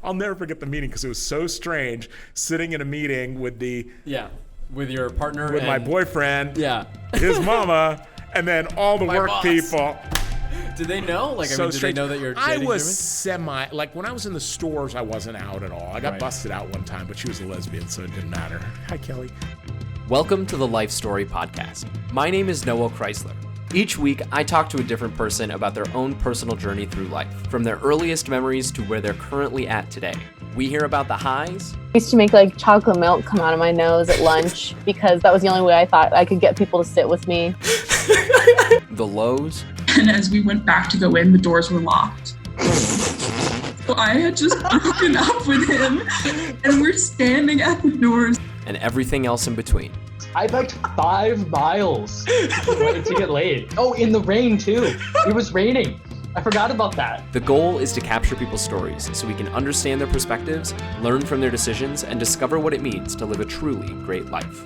I'll never forget the meeting because it was so strange sitting in a meeting with with your partner, with my boyfriend, his mama, and then all the work boss. people. Did they know? Like, So did they know that you're dating I was German? like when I was in the stores, I wasn't out at all. I got busted out one time, but she was a lesbian, so it didn't matter. Hi, Kelly. Welcome to the LifeStory podcast. My name is Noah Chrysler. Each week, I talk to a different person about their own personal journey through life, from their earliest memories to where they're currently at today. We hear about the highs. I used to make like chocolate milk come out of my nose at lunch because that was the only way I thought I could get people to sit with me. The lows. And as we went back to go in, the doors were locked. So I had just broken up with him, and we're standing at the doors. And everything else in between. I biked 5 miles to get laid. Oh, in the rain too. It was raining. I forgot about that. The goal is to capture people's stories so we can understand their perspectives, learn from their decisions, and discover what it means to live a truly great life.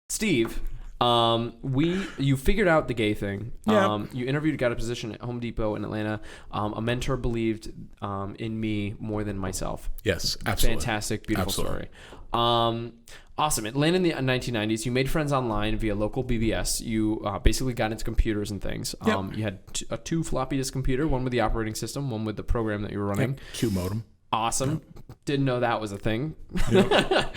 Steve, you figured out the gay thing. Yeah. You interviewed, got a position at Home Depot in Atlanta. A mentor believed in me more than myself. Yes, absolutely. Fantastic, beautiful Absolutely. story. Awesome. Atlanta in the 1990s. You made friends online via local BBS. You basically got into computers and things. Yep. You had a 2 floppy disk computer, one with the operating system, one with the program that you were running. Q modem. Awesome. Didn't know that was a thing. Yep.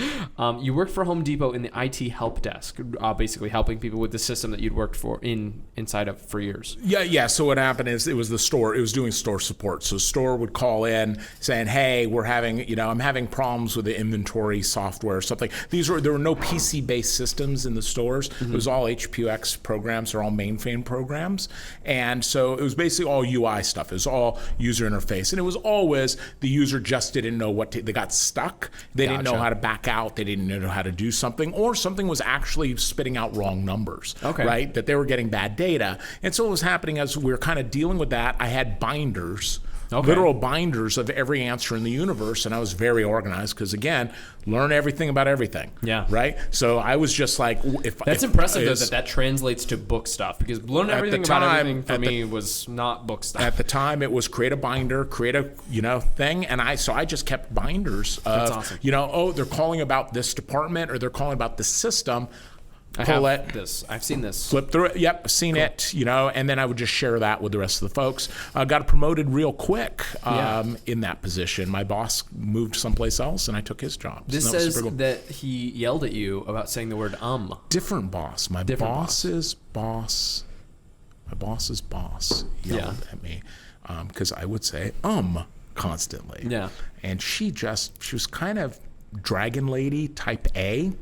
You worked for Home Depot in the IT help desk, basically helping people with the system that you'd worked for inside of for years. Yeah. So what happened is it was the store. It was doing store support. So store would call in saying, "Hey, I'm having problems with the inventory software or something." There were no PC-based systems in the stores. Mm-hmm. It was all HPUX programs or all mainframe programs, and so it was basically all UI stuff. It was all user interface, and it was always the user just didn't know they got stuck. They didn't know how to back out. They didn't know how to do something, or something was actually spitting out wrong numbers, right? That they were getting bad data. And so what was happening as we were kind of dealing with that, I had binders, literal binders of every answer in the universe, and I was very organized because, again, learn everything about everything. Yeah. Right? So I was just like... That's impressive, though, that translates to book stuff, because learn everything about everything for me was not book stuff. At the time, it was create a binder, create a thing, and I just kept binders of, That's awesome. They're calling about this department or they're calling about this system. I've seen this. Flip through it. Yep, seen it. And then I would just share that with the rest of the folks. Got promoted real quick in that position. My boss moved someplace else, and I took his job. This says that he yelled at you about saying the word Different boss. My boss's boss yelled at me because I would say constantly. Yeah. And she was kind of dragon lady type A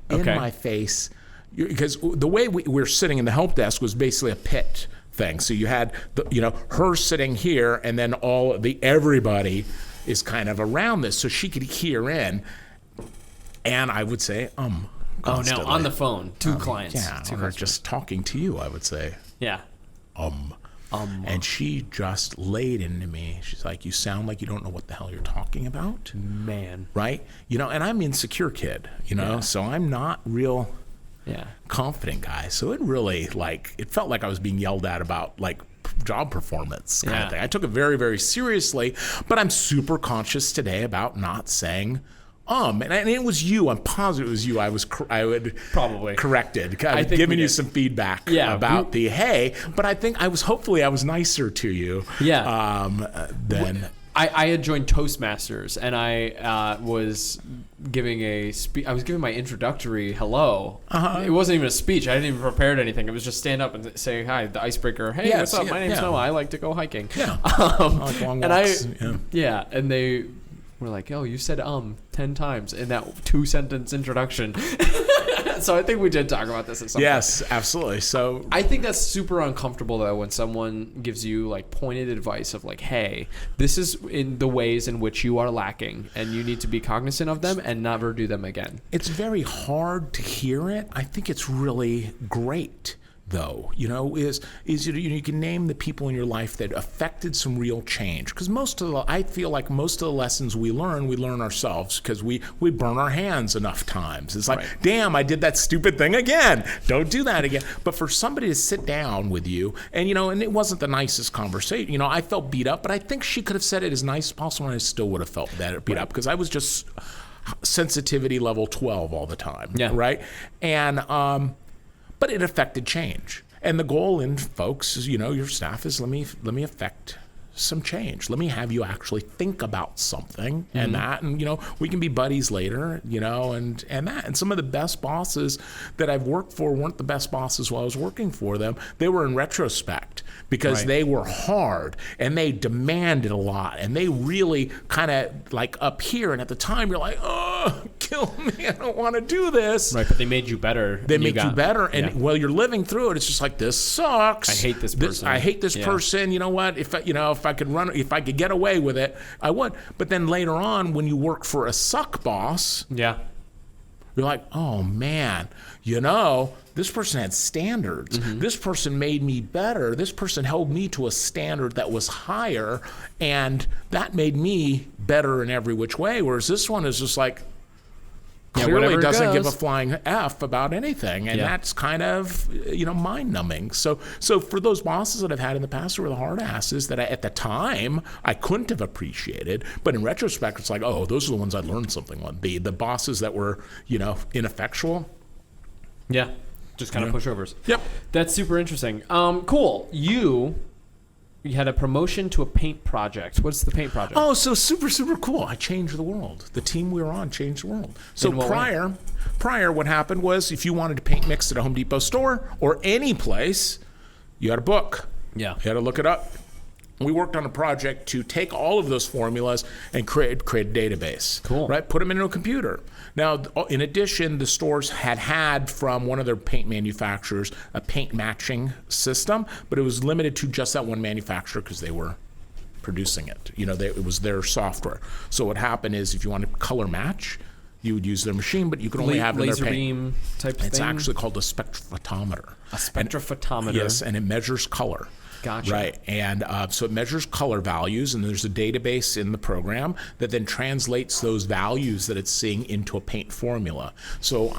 in my face. Because the way we're sitting in the help desk was basically a pit thing. So you had her sitting here, and then everybody is kind of around this, so she could hear in. And I would say constantly. Oh no, on the phone, two clients. Yeah, or just talking to you, I would say. Yeah. And she just laid into me. She's like, "You sound like you don't know what the hell you're talking about." Man. Right? And I'm an insecure kid, so I'm not real confident guy. So it really it felt like I was being yelled at about job performance kind of thing. I took it very, very seriously, but I'm super conscious today about not saying and it was you. I'm positive it was you. I would probably corrected. I was giving you some feedback about but I think I was nicer to you. Yeah. Than I had joined Toastmasters, and I was giving I was giving my introductory hello. It wasn't even a speech. I didn't even prepare anything. It was just stand up and say hi, the icebreaker. Hey, what's up? My name's Noah. I like to go hiking. Yeah. I like long walks. And they were like, "Oh, you said 10 times in that 2-sentence introduction." So I think we did talk about this at some point. Yes, absolutely. So I think that's super uncomfortable, though, when someone gives you pointed advice of hey, this is in the ways in which you are lacking, and you need to be cognizant of them and never do them again. It's very hard to hear it. I think it's really great though, is you can name the people in your life that affected some real change. Because I feel like most of the lessons we learn ourselves because we burn our hands enough times. It's like, damn, I did that stupid thing again. Don't do that again. But for somebody to sit down with you and, and it wasn't the nicest conversation. I felt beat up, but I think she could have said it as nice as possible and I still would have felt beat up because I was just sensitivity level 12 all the time. Yeah. Right. And, but it affected change. And the goal in folks is, your staff is let me affect some change. Let me have you actually think about something and that, and we can be buddies later, and that. And some of the best bosses that I've worked for weren't the best bosses while I was working for them. They were in retrospect because they were hard and they demanded a lot and they really kind of like up here. And at the time you're like, oh, kill me. I don't want to do this. Right. But they made you better. They make you better. And while you're living through it, it's just like, this sucks. I hate this person. I hate this person. You know what? If I could get away with it, I would. But then later on, when you work for a suck boss, you're like, oh man, this person had standards. This person made me better. This person held me to a standard that was higher, and that made me better in every which way. Whereas this one is just like, clearly doesn't give a flying F about anything. And that's kind of, mind-numbing. So for those bosses that I've had in the past who were the hard asses that at the time I couldn't have appreciated, but in retrospect, it's like, oh, those are the ones I learned something on. The bosses that were, ineffectual. Yeah, just kind of pushovers. Yep. That's super interesting. Cool. You had a promotion to a paint project. What's the paint project? Oh, so super, super cool. I changed the world. The team we were on changed the world. So prior, what happened was if you wanted to paint mix at a Home Depot store or any place, you had a book. Yeah. You had to look it up. We worked on a project to take all of those formulas and create a database. Cool. Right? Put them into a computer. Now, in addition, the stores had from one of their paint manufacturers a paint matching system, but it was limited to just that one manufacturer because they were producing it. It was their software. So what happened is if you want to color match, you would use their machine, but you could only have it in their paint. Laser beam type thing? It's actually called a spectrophotometer. A spectrophotometer? Yes, and it measures color. Gotcha. Right. And so it measures color values, and there's a database in the program that then translates those values that it's seeing into a paint formula. So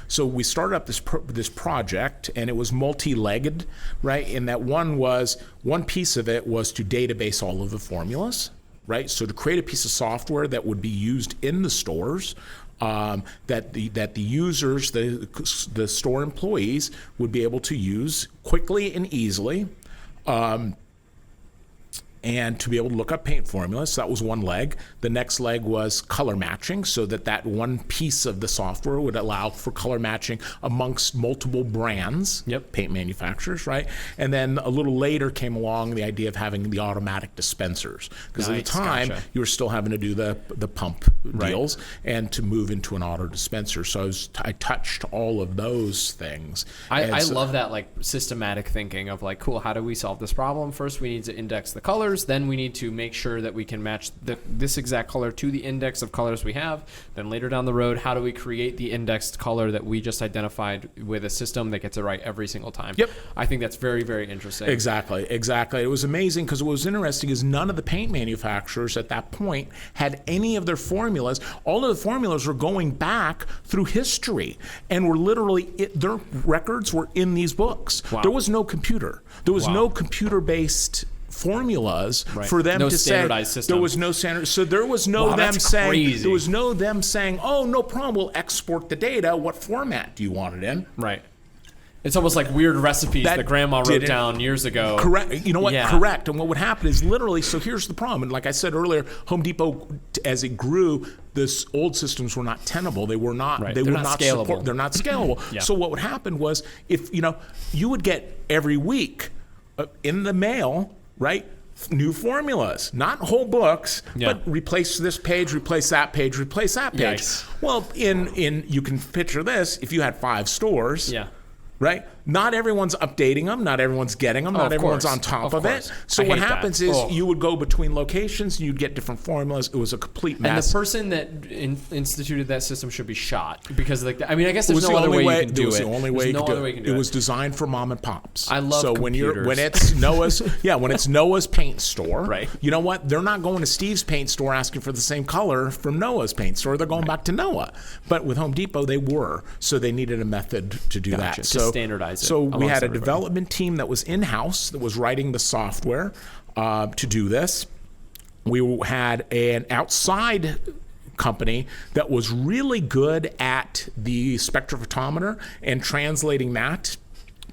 so we started up this project, and it was multi-legged, right? And that one piece of it was to database all of the formulas, right? So to create a piece of software that would be used in the stores, that the users, the store employees would be able to use quickly and easily, and to be able to look up paint formulas. So that was one leg. The next leg was color matching, so that one piece of the software would allow for color matching amongst multiple brands, paint manufacturers, right? And then a little later came along the idea of having the automatic dispensers, because at the time you were still having to do the pump deals and to move into an auto dispenser. So I touched all of those things. I love that like systematic thinking of like, cool, how do we solve this problem? First, we need to index the colors. Then we need to make sure that we can match this exact color to the index of colors we have. Then later down the road, how do we create the indexed color that we just identified with a system that gets it right every single time? Yep. I think that's very, very interesting. Exactly. It was amazing because what was interesting is none of the paint manufacturers at that point had any of their formulas. All of the formulas were going back through history and were literally, their records were in these books. Wow. There was no computer. There was no computer-based formulas for them to say system. There was no standard. So there was no them saying, oh, no problem, we'll export the data. What format do you want it in? Right. It's almost like weird recipes that grandma wrote down years ago. Correct. You know what? Yeah. Correct. And what would happen is literally, so here's the problem. And like I said earlier, Home Depot, as it grew, this old systems were not tenable. They were not. They were not scalable. They're not scalable. So what would happen was, if you would get every week in the mail, right, new formulas, not whole books, but replace this page, replace that page, replace that page. Yikes. Well, in you can picture this. If you had 5 stores, Right? Not everyone's updating them. Not everyone's getting them. Not of everyone's course. on top Of of it. course. So I what hate that. happens is Oh. you would go between locations and you'd get different formulas. It was a complete And mess. the person that instituted that system should be shot because, like, I mean, I guess It there's was no the other only way way. you can do It was it. the only way There's you no could do other way you can do it. it. It was designed for mom and pops. I love so computers. when it's Noah's when it's Noah's paint store, Right. You know what? They're not going to Steve's paint store asking for the same color from Noah's paint store. They're going back to Noah. But with Home Depot, they were, so they needed a method to do Gotcha, that. to So standardize it So we amongst had a everybody. development team that was in-house that was writing the software to do this. We had an outside company that was really good at the spectrophotometer and translating that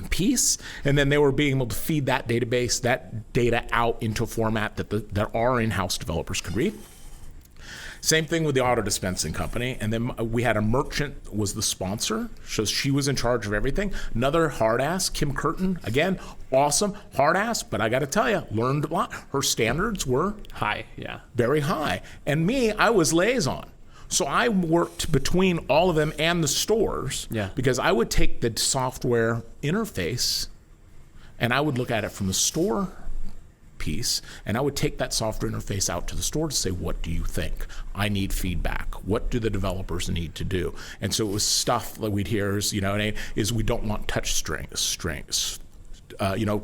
piece, and then they were being able to feed that database, that data out into a format that our in-house developers could read. Same thing with the auto dispensing company. And then we had a merchant was the sponsor. So she was in charge of everything. Another hard ass, Kim Curtin. Again, awesome, hard ass. But I got to tell you, learned a lot. Her standards were Hi, yeah. very high. And me, I was liaison. So I worked between all of them and the stores. Yeah. Because I would take the software interface and I would look at it from the store piece, and I would take that software interface out to the store to say, what do you think? I need feedback. What do the developers need to do? And so it was stuff that we'd hear is, we don't want touch strings.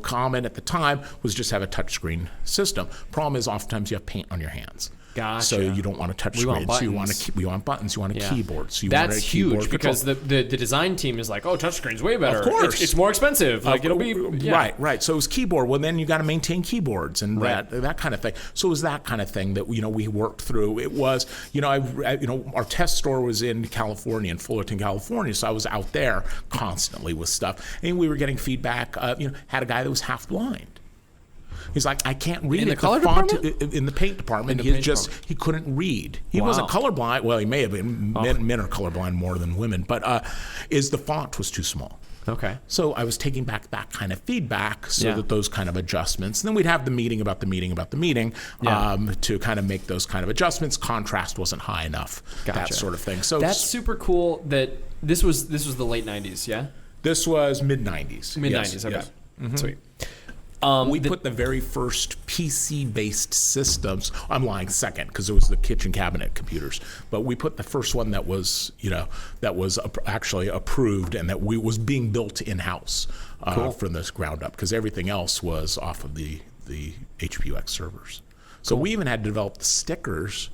Common at the time was just have a touchscreen system. Problem is, oftentimes you have paint on your hands. Gotcha. So you don't want a touch We want screen. So you want buttons. we want buttons. You want a Yeah. keyboard. So you want That's a keyboard huge for because control. the design team is like, oh, touchscreen's way better. Of course. It's more expensive. Like, it'll be yeah. Right. So it was keyboard. Well, then you got to maintain keyboards and that kind of thing. So it was that kind of thing that we worked through. It was our test store was in California, in Fullerton, California. So I was out there constantly with stuff, and we were getting feedback. Had a guy that was half blind. He's like, I can't read In it. the color font department? in the paint department. In the paint He couldn't read. He Wow. wasn't colorblind. Well, he may have been. Men are colorblind more than women, but the font was too small. Okay. So I was taking back that kind of feedback so Yeah. that those kind of adjustments. And then we'd have the meeting about the meeting Yeah. to kind of make those kind of adjustments. Contrast wasn't high enough, that Gotcha. sort of thing. So That's super cool that this was the late 90s, yeah? this was mid-90s. Mid 90s, Yes, okay. yes. Sweet. We put the very first PC-based systems. I'm lying second because it was the kitchen cabinet computers. But we put the first one that was, actually approved and that was being built in-house from this ground up because everything else was off of the HPUX servers. So we even had to develop the stickers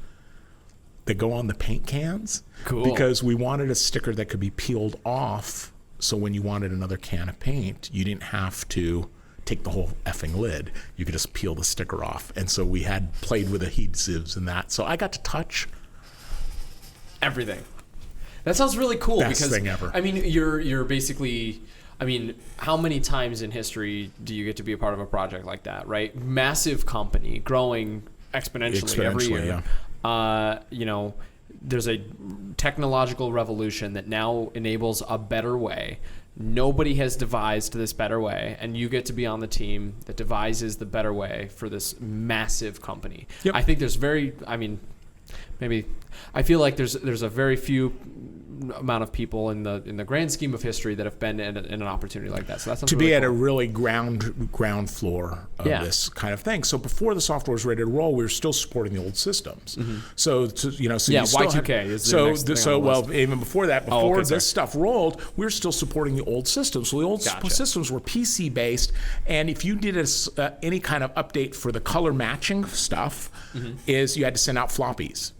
that go on the paint cans. Cool. Because we wanted a sticker that could be peeled off. So when you wanted another can of paint, you didn't have to take the whole effing lid. You could just peel the sticker off. And so we had played with adhesives and that. So I got to touch Everything. That sounds really cool Best because thing ever. I mean, you're basically. I mean, how many times in history do you get to be a part of a project like that, right? Massive company growing exponentially every year. Yeah. There's a technological revolution that now enables a better way. Nobody has devised this better way, and you get to be on the team that devises the better way for this massive company. Yep. I think maybe I feel like there's a very few amount of people in the grand scheme of history that have been in an opportunity like that. So that's To be at a really ground floor of Yeah. this kind of thing. So before the software was ready to roll, we were still supporting the old systems. So so Yeah, you still Y2K had, is the next thing on the list. even before that, Oh, before okay, sorry. this stuff rolled, we were still supporting the old systems. So the old Gotcha. systems were PC based, and if you did any kind of update for the color matching stuff, is you had to send out floppies.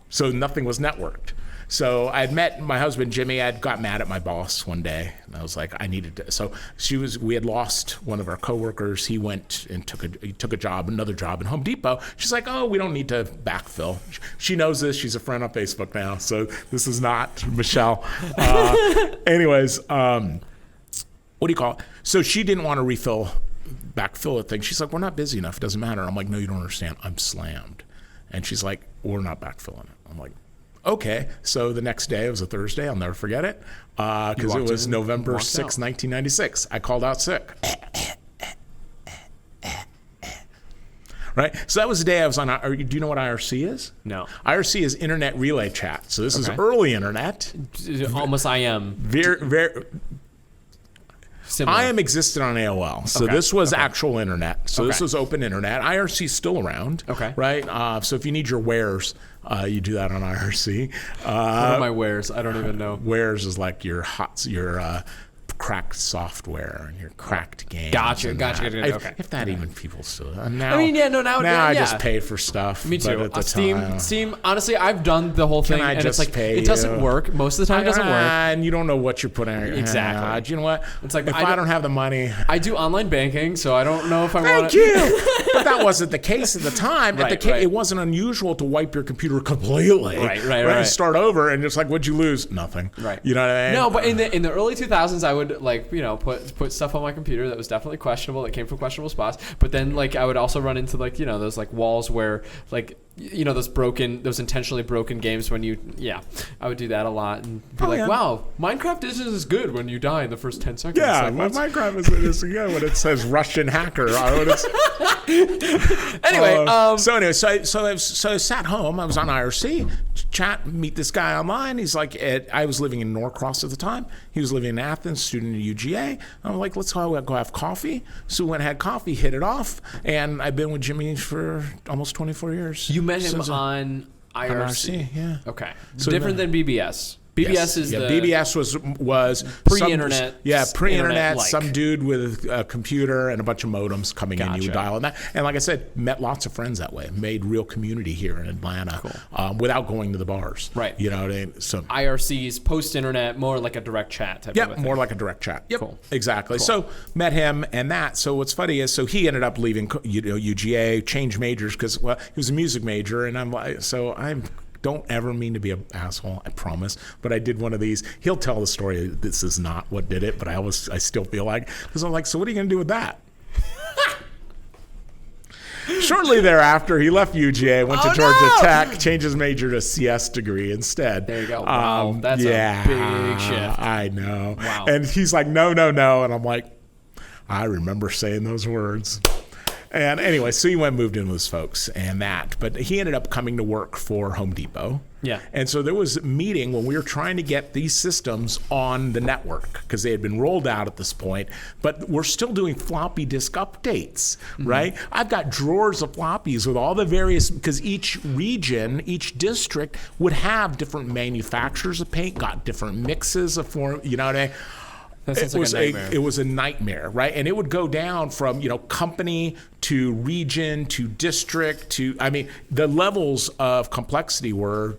So nothing was networked. So I had met my husband, Jimmy. I got mad at my boss one day, and I was like, I needed to. So we had lost one of our coworkers. He went and took another job in Home Depot. She's like, oh, we don't need to backfill. She knows this. She's a friend on Facebook now. So this is not Michelle. Anyways, what do you call it? So she didn't want to backfill a thing. She's like, we're not busy enough. It doesn't matter. I'm like, no, you don't understand. I'm slammed. And she's like, we're not backfilling it. I'm like, okay. So the next day, it was a Thursday. I'll never forget it. Because it was November 6, 1996. I called out sick. Right? So that was the day I was on. Do you know what IRC is? No. IRC is Internet Relay Chat. So this is Okay. early internet. Almost IM. Very, very, Similar. IM existed on AOL, so Okay, this was actual internet. So this Okay. was open internet. IRC is still around. Okay. Right. So if you need your wares, you do that on IRC. What are my wares? I don't even know. Wares is like your cracked software and your cracked games. Gotcha. Okay. If that even people still. Now, I mean, yeah, no, now I yeah. just pay for stuff. Me too. But at the Steam, time, Steam. Honestly, I've done the whole thing, I and it's just like pay it doesn't you? work. Most of the time, it doesn't work. And you don't know what you're putting. Exactly. Do you know what? It's like, if I I don't have the money. I do online banking, so I don't know if I want Thank you. But that wasn't the case at the time. Right. It wasn't unusual to wipe your computer completely. Right. And start over, and just like, what'd you lose? Nothing. Right. You know what I mean? No, but in the early 2000s, I would put stuff on my computer that was definitely questionable, that came from questionable spots. But then I would also run into those walls where those intentionally broken games when I would do that a lot and be wow, Minecraft isn't as good when you die in the first 10 seconds. Yeah, Minecraft is when it says Russian hacker. Anyway, so I sat home. I was on IRC, meet this guy online. He's like, I was living in Norcross at the time. He was living in Athens, student at UGA. I'm like, let's go have coffee. So we went and had coffee, hit it off, and I've been with Jimmy for almost 24 years. You met him on IRC. Yeah. Okay. So different than BBS. BBS is BBS was pre-internet. Pre-internet. Like. Some dude with a computer and a bunch of modems coming in. You would dial on that, and like I said, met lots of friends that way. Made real community here in Atlanta without going to the bars. Right. You know what I mean? So IRC's post-internet, more like a direct chat type. Yep, more like a direct chat. Yep, cool. Exactly. Cool. So met him and that. So what's funny is, he ended up leaving UGA, changed majors because he was a music major, and I'm don't ever mean to be an asshole, I promise. But I did one of these. He'll tell the story. This is not what did it, but I still feel like, because I'm like, so what are you going to do with that? Shortly thereafter, he left UGA, went to Georgia Tech, changed his major to CS degree instead. There you go. Wow, that's a big shift. I know. Wow. And he's like, no. And I'm like, I remember saying those words. And anyway, so he went and moved in with his folks and that. But he ended up coming to work for Home Depot. Yeah. And so there was a meeting when we were trying to get these systems on the network because they had been rolled out at this point. But we're still doing floppy disk updates, right? I've got drawers of floppies with all the various, because each region, each district would have different manufacturers of paint, got different mixes of form, you know what I mean? It was a nightmare, right? And it would go down from, company to region to district to, the levels of complexity were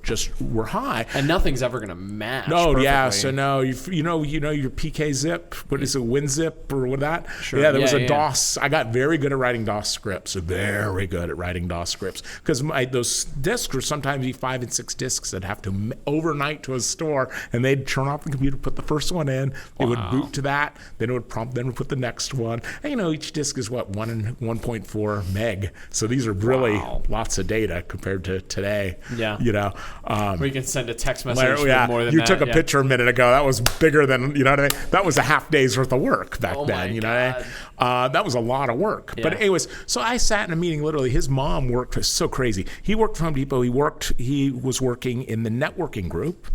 high. And nothing's ever going to match. No, perfectly. yeah. So no, you know your PK zip, what is it, WinZip or what that? Sure. Yeah, there was a DOS. I got very good at writing DOS scripts. Very good at writing DOS scripts because those discs were sometimes 5 and 6 discs that have to overnight to a store, and they'd turn off the computer, put the first one in, it would boot to that, then it would prompt them to put the next one. And each disc is 1.4 meg. So these are really lots of data compared to today. Yeah. Where you can send a text message with more than you that. took a picture a minute ago. That was bigger than, you know what I mean? That was a half day's worth of work back then. You know what I mean? That was a lot of work. Yeah. But anyways, so I sat in a meeting, literally, his mom worked, it was so crazy. He worked for Home Depot. He was working in the networking group.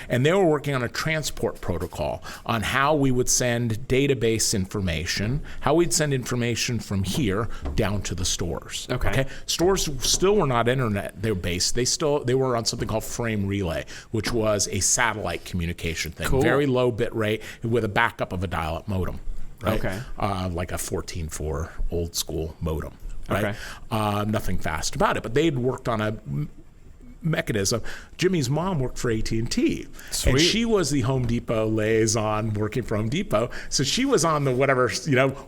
And they were working on a transport protocol on how we would send database information, how we'd send information from here down to the stores. Okay. Stores still were not internet based. They were on something called frame relay, which was a satellite communication thing. Cool. Very low bit rate with a backup of a dial-up modem. Right? Okay. Like a 14.4 old school modem. Right. Okay. Nothing fast about it, but they'd worked on a mechanism. Jimmy's mom worked for AT&T, and she was the Home Depot liaison working for Home Depot. So she was on the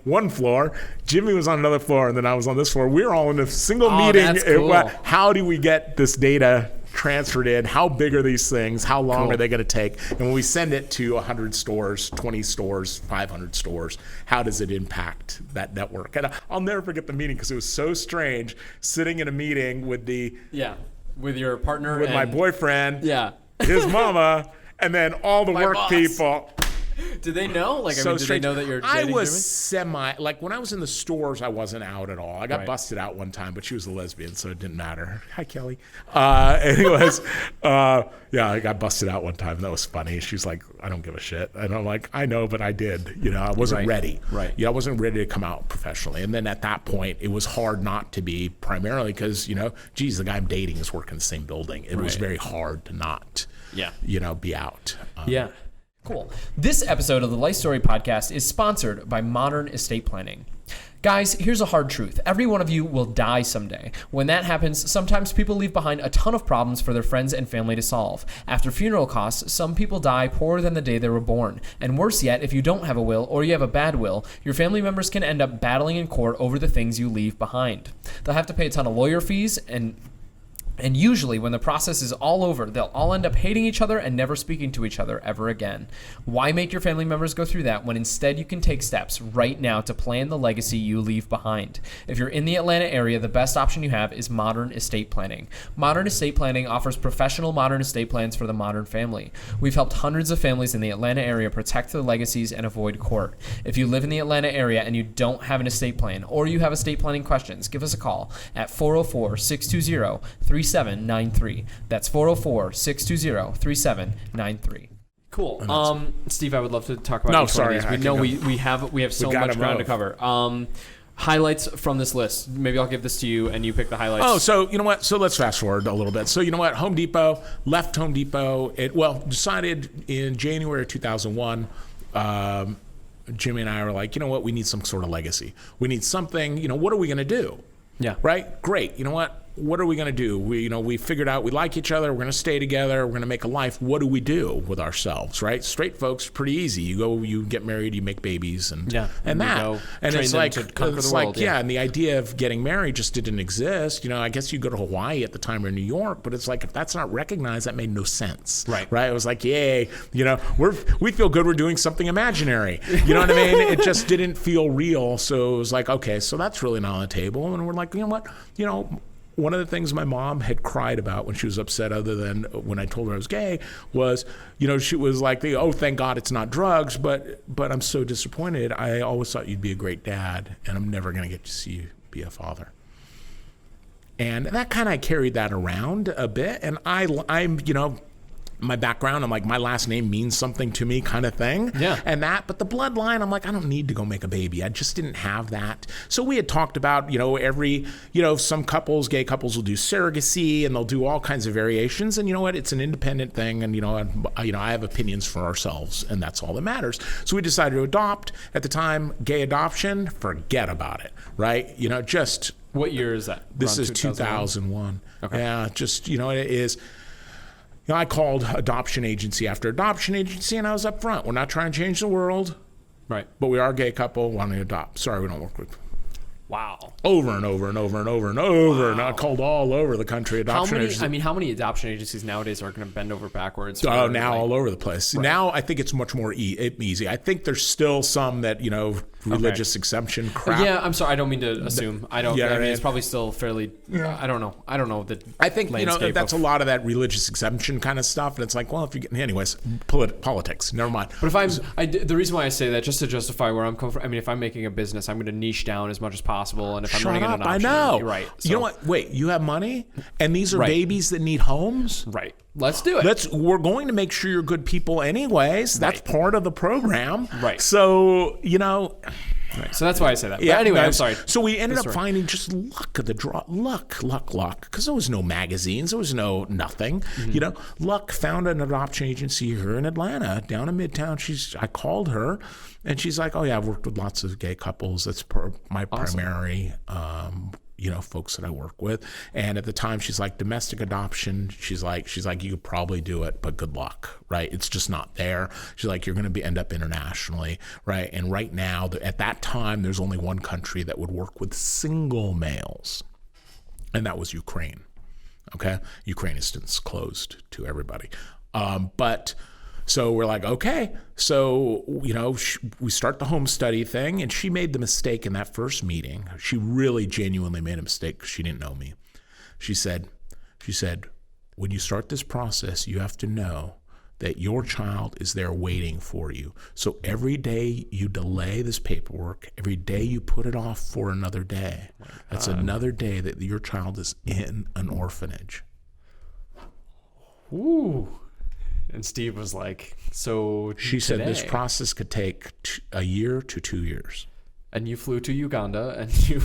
one floor. Jimmy was on another floor, and then I was on this floor. We were all in a single meeting. That's cool. How do we get this data transferred in? How big are these things? How long are they going to take? And when we send it to 100 stores, 20 stores, 500 stores, how does it impact that network? And I'll never forget the meeting because it was so strange sitting in a meeting with with your partner, with my boyfriend, yeah, his mama, and then all the work boss. people. Did they know? Like, I mean, did they know that you're I dating was Jimmy? like when I was in the stores, I wasn't out at all. I got Right. busted out one time, but she was a lesbian, so it didn't matter. Hi, Kelly. Anyways, yeah, I got busted out one time. That was funny. She's like, I don't give a shit. And I'm like, I know, but I did. You know, I wasn't Right. ready. Right. You know, I wasn't ready to come out professionally. And then at that point, it was hard not to be, primarily because, you know, geez, the guy I'm dating is working in the same building. It was Right. very hard to not, Yeah. you know, be out. Yeah. Cool. This episode of the LifeStory podcast is sponsored by Modern Estate Planning. Guys, here's a hard truth. Every one of you will die someday. When that happens, sometimes people leave behind a ton of problems for their friends and family to solve. After funeral costs, some people die poorer than the day they were born. And worse yet, if you don't have a will or you have a bad will, your family members can end up battling in court over the things you leave behind. They'll have to pay a ton of lawyer fees, and usually, when the process is all over, they'll all end up hating each other and never speaking to each other ever again. Why make your family members go through that when instead you can take steps right now to plan the legacy you leave behind? If you're in the Atlanta area, the best option you have is Modern Estate Planning. Modern Estate Planning offers professional modern estate plans for the modern family. We've helped hundreds of families in the Atlanta area protect their legacies and avoid court. If you live in the Atlanta area and you don't have an estate plan, or you have estate planning questions, give us a call at 404-620-3793. That's 404-620-3793. Cool. Steve, I would love to talk about No, each sorry, one I of these. We know can we have so gotta much ground to move. cover. Highlights from this list. Maybe I'll give this to you and you pick the highlights. Oh, so you know what? So let's fast forward a little bit. So you know what? Home Depot, left Home Depot. Decided in January of 2001, Jimmy and I were like, you know what? We need some sort of legacy. We need something, you know, what are we going to do? Yeah. Right? Great. You know what? What are we going to do? We figured out we like each other. We're going to stay together. We're going to make a life. What do we do with ourselves, right? Straight folks, pretty easy. You get married, you make babies, and Yeah. and You that. go And train it's them like, to conquer it's the like, world, yeah. yeah. And the idea of getting married just didn't exist. You know, I guess you go to Hawaii at the time or New York, but it's like, if that's not recognized, that made no sense. Right. Right. It was like, yay, you know, we feel good. We're doing something imaginary. You know what I mean? It just didn't feel real. So it was like, okay, so that's really not on the table. And we're like, you know what? You know, one of the things my mom had cried about when she was upset, other than when I told her I was gay, was, you know, she was like, oh, thank God it's not drugs, but I'm so disappointed. I always thought you'd be a great dad, and I'm never going to get to see you be a father. And that kind of carried that around a bit. And I'm, you know, my background, I'm like, my last name means something to me kind of thing. Yeah. But the bloodline, I'm like, I don't need to go make a baby. I just didn't have that. So we had talked about, you know, some couples, gay couples will do surrogacy and they'll do all kinds of variations. And you know what? It's an independent thing. And, I have opinions for ourselves, and that's all that matters. So we decided to adopt. At the time, gay adoption, forget about it, right? You know, just. What year is that? This Around is 2001. Okay. Yeah, just, you know, it is. You know, I called adoption agency after adoption agency, and I was up front. We're not trying to change the world, Right. but we are a gay couple wanting to adopt. Sorry, we don't work with. Wow. Over and over and over and over and over. And I called all over the country adoption agencies. How many adoption agencies nowadays are going to bend over backwards? Oh, now all over the place. Right. Now I think it's much more easy. I think there's still some that, you know, religious exemption crap. Yeah, I'm sorry. I don't mean to assume. I don't. Yeah, I mean, right. it's probably still fairly. I don't know. I don't know the. I think, you know, landscape that's of- a lot of that religious exemption kind of stuff. And it's like, well, if you get, anyways, politics, never mind. But if the reason why I say that, just to justify where I'm coming from, I mean, if I'm making a business, I'm going to niche down as much as possible. And if I'm Shut running up, an adoption, I know. you're right. You know what? Wait, you have money? And these are Right. babies that need homes? Right. Let's do it. We're going to make sure you're good people anyways. That's Right. part of the program. Right. So, you know. Right. So that's why I say that. But Yeah, anyway, no, I'm sorry. So we ended up Sorry. finding just luck of the draw. Luck. Because there was no magazines. There was no nothing. Mm-hmm. You know, luck found an adoption agency here in Atlanta, down in Midtown. I called her, and she's like, "Oh yeah, I've worked with lots of gay couples. That's my primary." You know, folks that I work with. And at the time, she's like, domestic adoption. She's like, you could probably do it, but good luck, right? It's just not there. She's like, you're going to end up internationally, right? And right now, at that time, there's only one country that would work with single males, and that was Ukraine. Okay, Ukraine is since closed to everybody, but. So we're like, okay. So, you know, we start the home study thing, and she made the mistake in that first meeting. She really genuinely made a mistake because she didn't know me. She said, when you start this process, you have to know that your child is there waiting for you. So every day you delay this paperwork, every day you put it off for another day, that's another day that your child is in an orphanage. Ooh. And Steve was like, so She said this today- process could take a year to 2 years. And you flew to Uganda and you...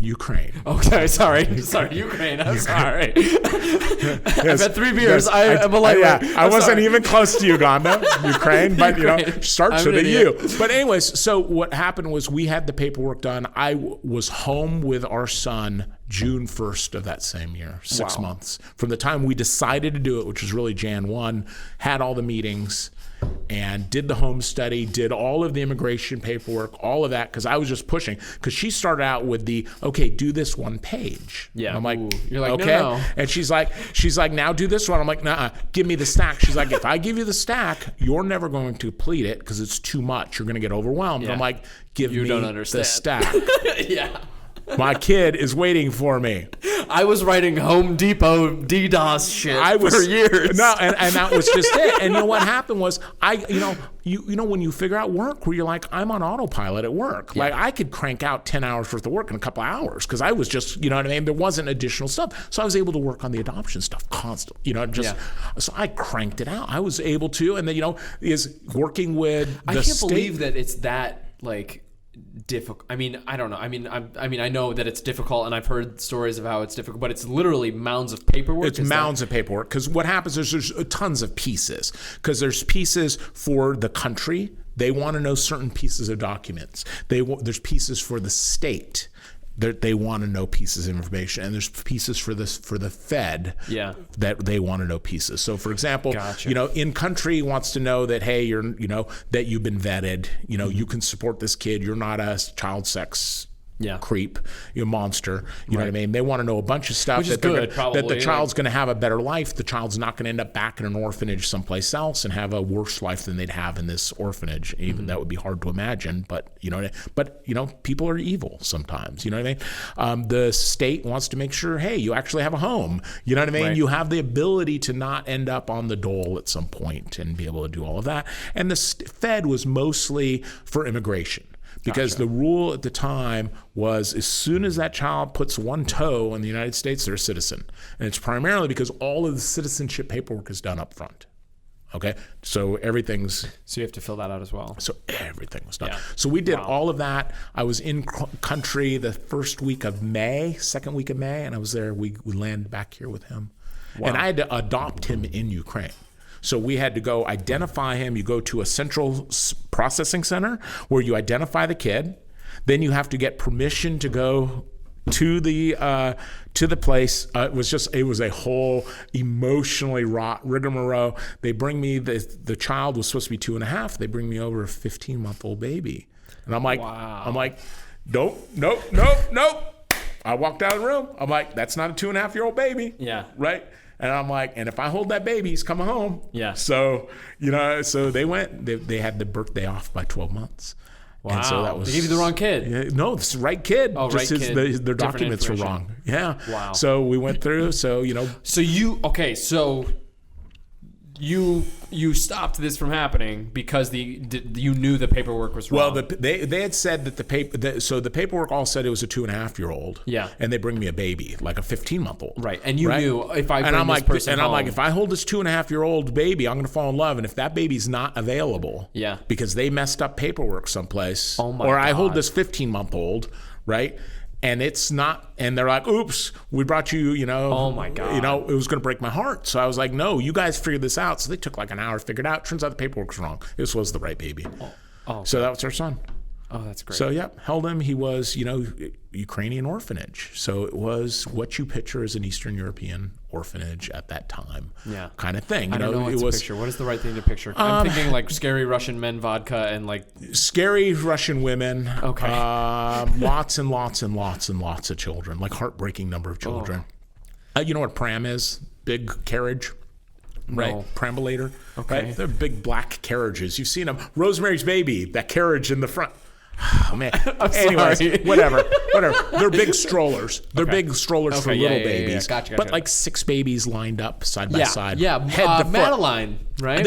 Ukraine. Okay, sorry, Ukraine. I'm sorry. I've had 3 beers. I am a lightweight. Yeah, I wasn't even close to Uganda, Ukraine, but Ukraine. starts I'm with an a U. idiot. But anyways, so what happened was we had the paperwork done. I was home with our son June 1st of that same year, 6 Wow. months. From the time we decided to do it, which was really Jan 1, had all the meetings, and did the home study, did all of the immigration paperwork, all of that, because I was just pushing. Because she started out with the, okay, do this one page. Yeah. And I'm like, Ooh. You're like, okay. no. And she's like, now do this one. I'm like, nah, give me the stack. She's like, if I give you the stack, you're never going to complete it because it's too much. You're going to get overwhelmed. Yeah. I'm like, give You me don't the understand. stack. Yeah. My kid is waiting for me. I was writing Home Depot DDoS shit for years. No, and that was just it. And you know what happened was you know when you figure out work where you're like, I'm on autopilot at work. Like I could crank out 10 hours worth of work in a couple of hours because I was just, you know what I mean? There wasn't additional stuff. So I was able to work on the adoption stuff constantly, so I cranked it out. I was able to, and then, is working with the I can't state. believe that it's that difficult. I mean, I don't know. I mean, I know that it's difficult, and I've heard stories of how it's difficult, but it's literally mounds of paperwork. It's mounds of paperwork because what happens is there's tons of pieces because there's pieces for the country. They want to know certain pieces of documents. There's pieces for the state. They want to know pieces of information, and there's pieces for the Fed that they want to know pieces. So, for example, in country wants to know that, hey, that you've been vetted. You can support this kid. You're not a child sex creep, monster. You know what I mean? They want to know a bunch of stuff Which is that good, probably. that the child's going to have a better life. The child's not going to end up back in an orphanage someplace else and have a worse life than they'd have in this orphanage. Even that would be hard to imagine, but people are evil sometimes. You know what I mean? The state wants to make sure, hey, you actually have a home. You know what I mean? Right. You have the ability to not end up on the dole at some point and be able to do all of that. And the Fed was mostly for immigration. Because the rule at the time was as soon as that child puts one toe in the United States, they're a citizen. And it's primarily because all of the citizenship paperwork is done up front. Okay? So everything's... So you have to fill that out as well. So everything was done. Yeah. So we did all of that. I was in country the second week of May, and I was there. We landed back here with him. Wow. And I had to adopt him in Ukraine. So we had to go identify him. You go to a central processing center where you identify the kid. Then you have to get permission to go to the place. It was a whole emotionally rigmarole. They bring me the child was supposed to be 2.5. They bring me over a 15-month-old baby, and I'm like, wow. nope. I walked out of the room. I'm like, that's not a 2.5-year-old baby. Yeah. Right. And I'm like, and if I hold that baby, he's coming home. Yeah. So, so they went, they had the birthday off by 12 months. Wow. And so that was, they gave you the wrong kid. Yeah, no, it's the right kid. Oh, just right kid. their Different documents were information. wrong. Yeah. Wow. So we went through, so you stopped this from happening because you knew the paperwork was wrong. Well, they had said that the paperwork all said it was a 2.5-year-old. Yeah. And they bring me a baby, like a 15-month-old. Right. And you knew if I bring I'm this like, person I'm like, home- if I hold this 2.5-year-old baby, I'm going to fall in love. And if that baby's not available, because they messed up paperwork someplace, or I hold this 15-month-old, right? And it's not, and they're like, oops, we brought you, Oh my God. it was going to break my heart. So I was like, no, you guys figured this out. So they took like an hour to figure it out. Turns out the paperwork was wrong. This was the right baby. So that was our son. Oh, that's great. So, held him. He was, Ukrainian orphanage. So it was what you picture as an Eastern European orphanage at that time, kind of thing. I don't know what to picture. What is the right thing to picture? I'm thinking like scary Russian men vodka and like... Scary Russian women. Okay. Lots and lots and lots and lots of children, like heartbreaking number of children. You know what pram is? Big carriage. Right, No. Perambulator. Okay. Right? They're big black carriages. You've seen them. Rosemary's Baby, that carriage in the front. Oh man. I'm Anyways, sorry. whatever. whatever. They're big strollers. They're big strollers for Okay, little yeah. babies. Gotcha. But like 6 babies lined up side by side. Yeah. Head to foot. Madeline, right?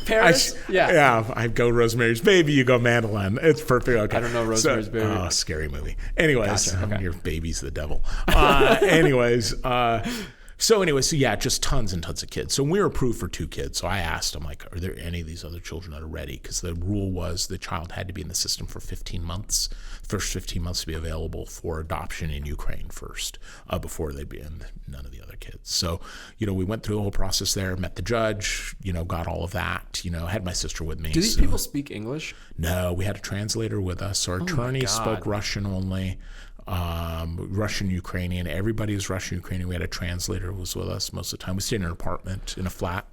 Paris. I go Rosemary's Baby. You go Madeline. It's perfect. Okay. I don't know Rosemary's Baby. Oh, scary movie. Anyways, Gotcha, okay. your baby's the devil. So yeah, just tons and tons of kids. So we were approved for 2 kids. So I asked, I'm like, are there any of these other children that are ready? Because the rule was the child had to be in the system for 15 months, first 15 months to be available for adoption in Ukraine first, before they'd be in none of the other kids. So, we went through the whole process there, met the judge, got all of that, had my sister with me. Do these people speak English? No, we had a translator with us. Our attorney spoke Russian only. Russian, Ukrainian. Everybody was Russian, Ukrainian. We had a translator who was with us most of the time. We stayed in an apartment in a flat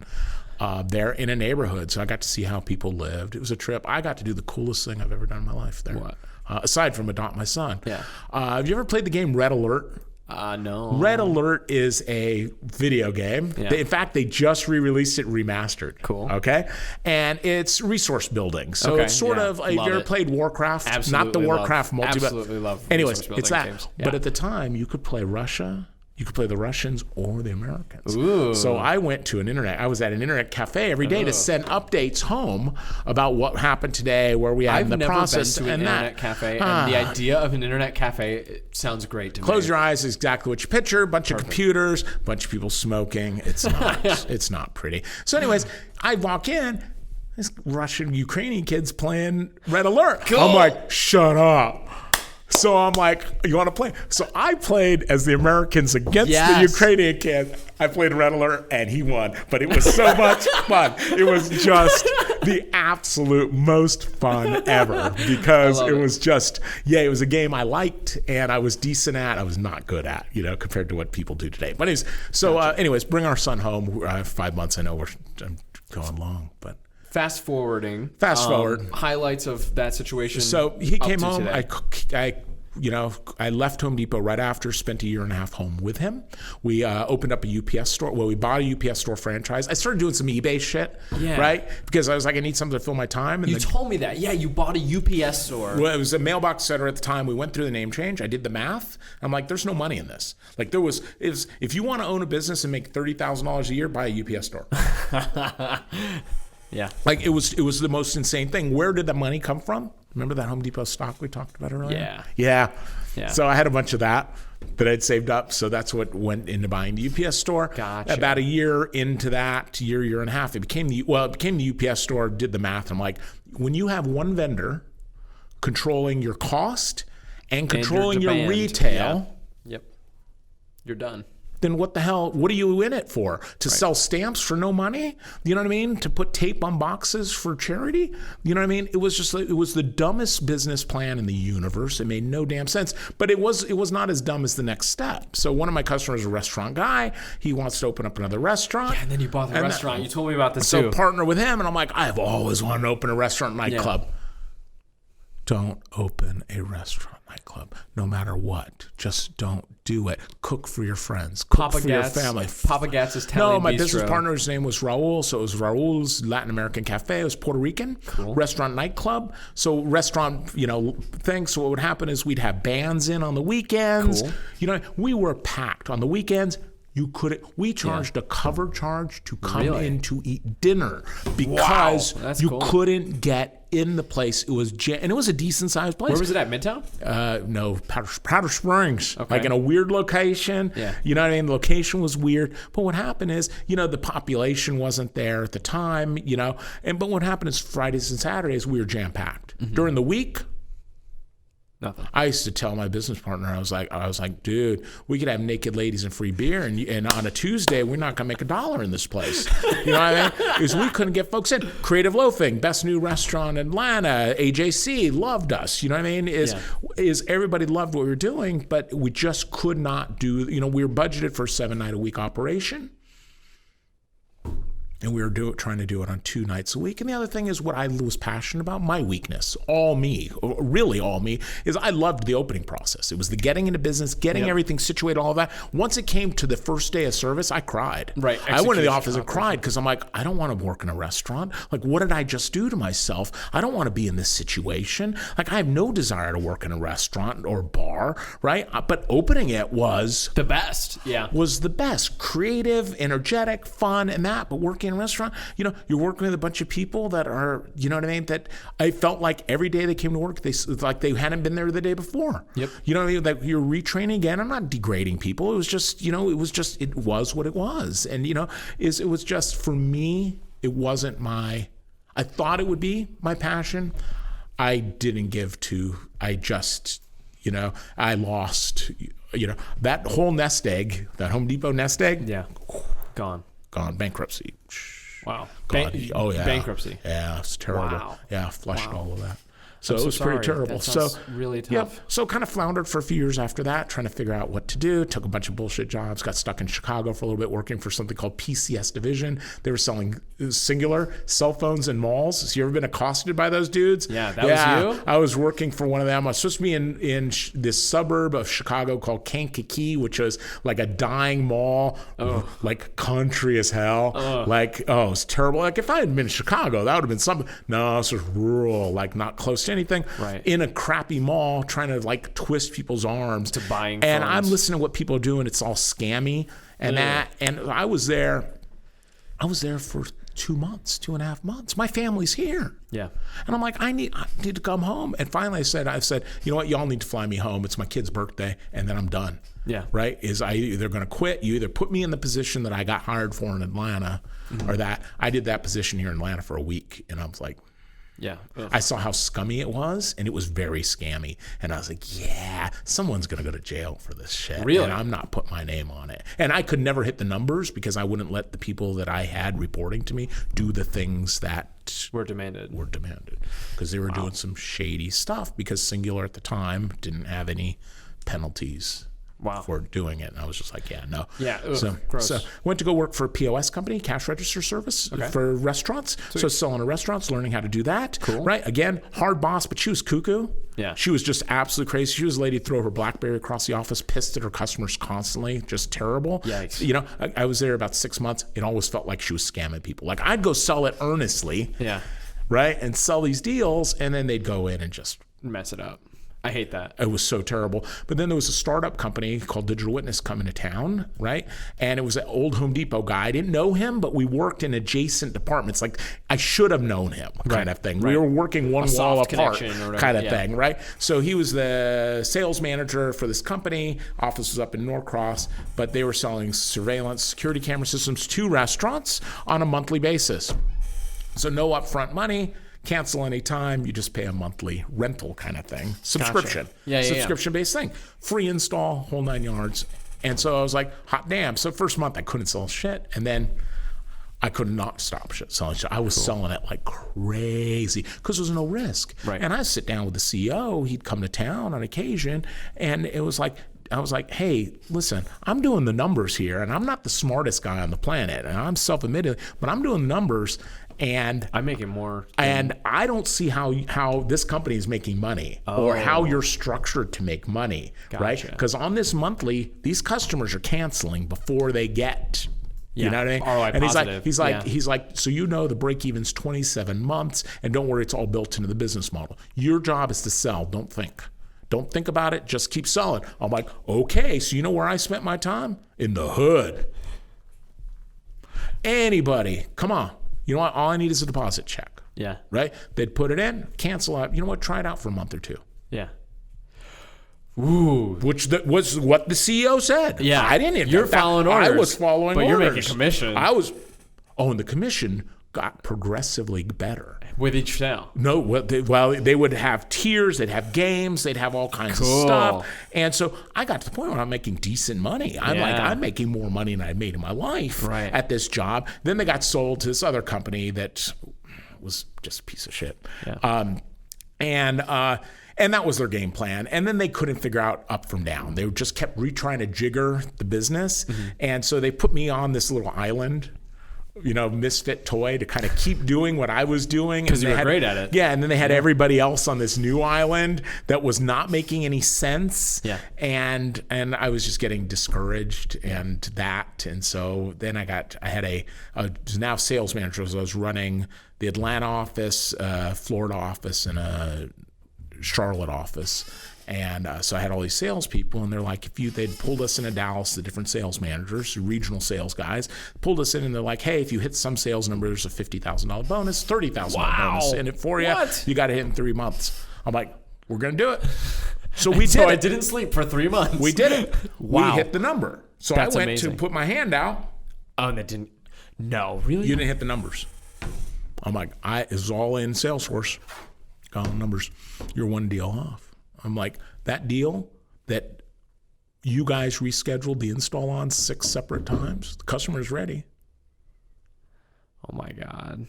there in a neighborhood. So I got to see how people lived. It was a trip. I got to do the coolest thing I've ever done in my life there. What? Aside from adopt my son. Yeah. Have you ever played the game Red Alert? No. Red Alert is a video game. Yeah. In fact, they just re-released it remastered. Cool. Okay? And it's resource building. So Okay, it's sort yeah. of, have you Love ever it. played Warcraft? Absolutely Not the Warcraft multi, but absolutely love anyways, resource it's building that. games. But Yeah. at the time, you could play Russia. You could play the Russians or the Americans. Ooh. So I went to I was at an internet cafe every day to send updates home about what happened today, where we are in the process. I've never been to an internet cafe, and the idea of an internet cafe sounds great to me. Close your eyes, is exactly what you picture. Bunch of computers, bunch of people smoking. It's not, it's not pretty. So anyways, I walk in, this Russian, Ukrainian kid's playing Red Alert. Cool. I'm like, shut up. So I'm like, you want to play? So I played as the Americans against the Ukrainian kid. I played Red Alert and he won. But it was so much fun. It was just the absolute most fun ever because it was just, it was a game I liked and I was decent at. I was not good at, compared to what people do today. But anyways, bring our son home. 5 months. I know I'm going long, but. Fast forward. Highlights of that situation. So he came home. Today. I left Home Depot right after, spent 1.5 years home with him. We opened up a UPS store. Well, we bought a UPS store franchise. I started doing some eBay shit, right? Because I was like, I need something to fill my time. And you told me that. Yeah, you bought a UPS store. Well, it was a mailbox center at the time. We went through the name change. I did the math. I'm like, there's no money in this. Like if you want to own a business and make $30,000 a year, buy a UPS store. Yeah. Like it was the most insane thing. Where did the money come from? Remember that Home Depot stock we talked about earlier? Yeah. So I had a bunch of that I'd saved up. So that's what went into buying the UPS store. Gotcha. About a year into that, year and a half, it became the UPS store, did the math. I'm like, when you have one vendor controlling your cost and controlling your retail. Yep. You're done. Then what are you in it for? To sell stamps for no money? You know what I mean? To put tape on boxes for charity? You know what I mean? It was the dumbest business plan in the universe. It made no damn sense. But it was not as dumb as the next step. So one of my customers is a restaurant guy. He wants to open up another restaurant. Yeah, and then you bought the restaurant. You told me about this too. So partner with him, and I'm like, I've always wanted to open a restaurant nightclub. Yeah. Don't open a restaurant nightclub, no matter what. Just don't do it. Cook for your friends. Cook for your family. Papa Gatt's Italian No, my bistro. business partner's name was Raul, so it was Raul's Latin American Cafe. It was Puerto Rican. Cool. Restaurant nightclub. So restaurant, thing. So what would happen is we'd have bands in on the weekends. Cool. We were packed on the weekends. We charged a cover charge to come in to eat dinner because you couldn't get in the place. It was and it was a decent sized place. Where was it at? Midtown? No, Powder Springs. Okay. Like in a weird location. Yeah. You know what I mean? The location was weird. But what happened is, the population wasn't there at the time, but what happened is Fridays and Saturdays we were jam packed. Mm-hmm. During the week, nothing. I used to tell my business partner, I was like, dude, we could have naked ladies and free beer, and on a Tuesday, we're not gonna make $1 in this place. You know what I mean? Because we couldn't get folks in. Creative Loafing, best new restaurant in Atlanta, AJC loved us. You know what I mean? Is everybody loved what we were doing, but we just could not do. We were budgeted for a 7-night-a-week operation. And we were trying to do it on 2 nights a week. And the other thing is what I was passionate about, my weakness, all me, really all me, is I loved the opening process. It was the getting into business, getting everything situated, all of that. Once it came to the first day of service, I cried. Right. I went to the office and cried because I'm like, I don't want to work in a restaurant. Like, what did I just do to myself? I don't want to be in this situation. Like, I have no desire to work in a restaurant or bar, right? But opening it was The best. Yeah. was the best. Creative, energetic, fun, and that. But working in a restaurant, you're working with a bunch of people that are, you know what I mean? That I felt like every day they came to work, they hadn't been there the day before. Yep. You know what I mean? Like you're retraining again. I'm not degrading people. It was just, it was what it was. And, it was just, for me, it wasn't I thought it would be my passion. I didn't give to, I lost, that whole nest egg, that Home Depot nest egg. Yeah. Gone. Bankruptcy. Wow. God. Oh yeah. Bankruptcy. Yeah, it's terrible. Wow. Yeah, flushed Wow. all of that. So I'm it so was pretty sorry. terrible. That sounds really tough. So kind of floundered for a few years after that, trying to figure out what to do. Took a bunch of bullshit jobs. Got stuck in Chicago for a little bit, working for something called PCS Division. They were selling singular cell phones in malls. So you ever been accosted by those dudes? Yeah, that was you? I was working for one of them. I was supposed to be in this suburb of Chicago called Kankakee, which was like a dying mall, like country as hell. It was terrible. Like if I had been in Chicago, that would have been something. No, this was rural, like not close to anything. Right. In a crappy mall, trying to like twist people's arms to buying and phones. I'm listening to what people are doing. It's all scammy and that. And I was there for 2.5 months. My family's here. Yeah. And I'm like, I need to come home. And finally I said, you know what, y'all need to fly me home. It's my kid's birthday, and then I'm done. Yeah. Right? Is I either gonna quit, you either put me in the position that I got hired for in Atlanta, or that I did that position here in Atlanta for a week, and I was like, Yeah. Ugh. I saw how scummy it was, and it was very scammy. And I was like, yeah, someone's going to go to jail for this shit. Really? And I'm not putting my name on it. And I could never hit the numbers because I wouldn't let the people that I had reporting to me do the things that We're demanded. because they were doing some shady stuff, because Singular at the time didn't have any penalties. Wow. For doing it. And I was just like, yeah, no. Yeah, ugh, gross. So went to go work for a POS company, cash register service for restaurants. So selling to restaurants, learning how to do that. Cool. Right? Again, hard boss, but she was cuckoo. Yeah. She was just absolutely crazy. She was a lady throw her BlackBerry across the office, pissed at her customers constantly, just terrible. Yikes. I was there about 6 months. It always felt like she was scamming people. Like I'd go sell it earnestly. Yeah. Right? And sell these deals, and then they'd go in and just Mess it up. I hate that. it was so terrible. But then there was a startup company called Digital Witness coming to town, right? And it was an old Home Depot guy. I didn't know him, but we worked in adjacent departments. Like I should have known him, kind of thing. We were working one wall soft apart, connection or whatever, kind of yeah. thing, right? So he was the sales manager for this company. Office was up in Norcross, but they were selling surveillance security camera systems to restaurants on a monthly basis. So no upfront money. Cancel any time, you just pay a monthly rental kind of thing. Subscription. Yeah. Subscription-based thing. Free install, whole 9 yards. And so I was like, hot damn. So first month I couldn't sell shit. And then I could not stop selling shit. I was selling it like crazy because there was no risk. Right. And I'd sit down with the CEO. He'd come to town on occasion. And it was like, I was like, hey, listen, I'm doing the numbers here. And I'm not the smartest guy on the planet. And I'm self-admitted, but I'm doing the numbers. And I'm making more. And I don't see how this company is making money or how you're structured to make money, right? Because on this monthly, these customers are canceling before they get, you know what I mean? ROI and positive. he's like, so the break even's 27 months, and don't worry, it's all built into the business model. Your job is to sell. Don't think. Don't think about it. Just keep selling. I'm like, okay, so you know where I spent my time? In the hood. Anybody, come on. You know what? All I need is a deposit check. Yeah. Right? They'd put it in, cancel out. You know what? Try it out for a month or two. Yeah. Ooh. Which was what the CEO said. Yeah. I didn't invent You're that. following orders. I was following but orders. You're making commission. And the commission got progressively better. With each sale. No, they would have tiers, they'd have games, they'd have all kinds of stuff. And so I got to the point where I'm making decent money. I'm making more money than I made in my life at this job. Then they got sold to this other company that was just a piece of shit. Yeah. And that was their game plan. And then they couldn't figure out up from down. They just kept trying to jigger the business. Mm-hmm. And so they put me on this little island misfit toy to kind of keep doing what I was doing. Because you were great at it. Yeah, and then they had everybody else on this new island that was not making any sense. Yeah. And I was just getting discouraged and so then I was now sales manager. So I was running the Atlanta office, Florida office, and a Charlotte office. And so I had all these salespeople, and they're like, they'd pulled us into Dallas, the different sales managers, regional sales guys, pulled us in, and they're like, hey, if you hit some sales numbers, a $50,000 bonus, $30,000 bonus in it for you. What? You got to hit in 3 months. I'm like, we're going to do it. So we So did I it. didn't sleep for 3 months. We did it. Wow. We hit the number. So That's I went amazing. to put my hand out. Oh, and that didn't. No, really? You didn't hit the numbers. I'm like, it was all in Salesforce. Got all numbers. You're one deal off. I'm like, that deal that you guys rescheduled the install on 6 separate times, the customer's ready. Oh my God.